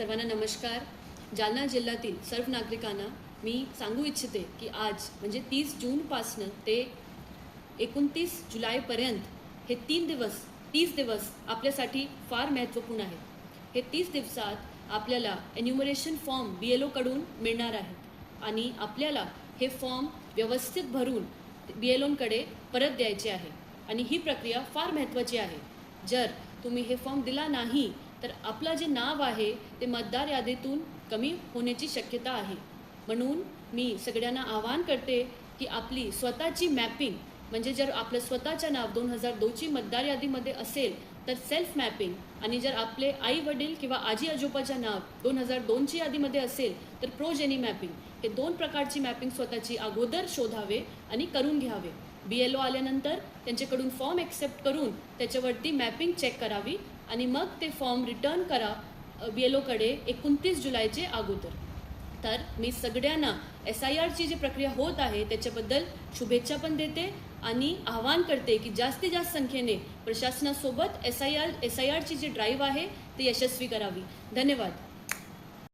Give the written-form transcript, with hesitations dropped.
सर्वांना नमस्कार. जालना जिल्ह्यातील सर्व नागरिकांना मी सांगू इच्छिते की आज म्हणजे 30 जूनपासनं ते 29 जुलैपर्यंत हे 30 दिवस आपल्यासाठी फार महत्त्वपूर्ण आहेत. हे 30 दिवसात आपल्याला एन्युमरेशन फॉर्म BLO कडून मिळणार आहेत आणि आपल्याला हे फॉर्म व्यवस्थित भरून BLOंकडे परत द्यायचे आहे आणि ही प्रक्रिया फार महत्त्वाची आहे. जर तुम्ही हे फॉर्म दिला नाही तर आपलं जे नाव आहे ते मतदार यादीतून कमी होण्याची शक्यता आहे. म्हणून मी सगळ्यांना आवाहन करते की आपली स्वतःची मॅपिंग म्हणजे जर आपलं स्वतःचं नाव 2002ची मतदार यादीमध्ये असेल तर सेल्फ मॅपिंग, आणि जर आपले आई वडील किंवा आजी आजोबाचं नाव 2002ची यादीमध्ये असेल तर प्रोजेनी मॅपिंग, हे 2 प्रकारची मॅपिंग स्वतःची अगोदर शोधावे आणि करून घ्यावे. BLO आल्यानंतर त्यांच्याकडून फॉर्म एक्सेप्ट करून त्याच्यावरती मॅपिंग चेक करावी आणि मग ते फॉर्म रिटर्न करा BLOकडे 29 जुलैचे अगोदर. तर मी सगळ्यांना SIRची जी प्रक्रिया होत आहे त्याच्याबद्दल शुभेच्छा पण देते आणि आवाहन करते की जास्तीत जास्त संख्येने प्रशासनासोबत SIRची जी ड्राईव्ह आहे ती यशस्वी करावी. धन्यवाद.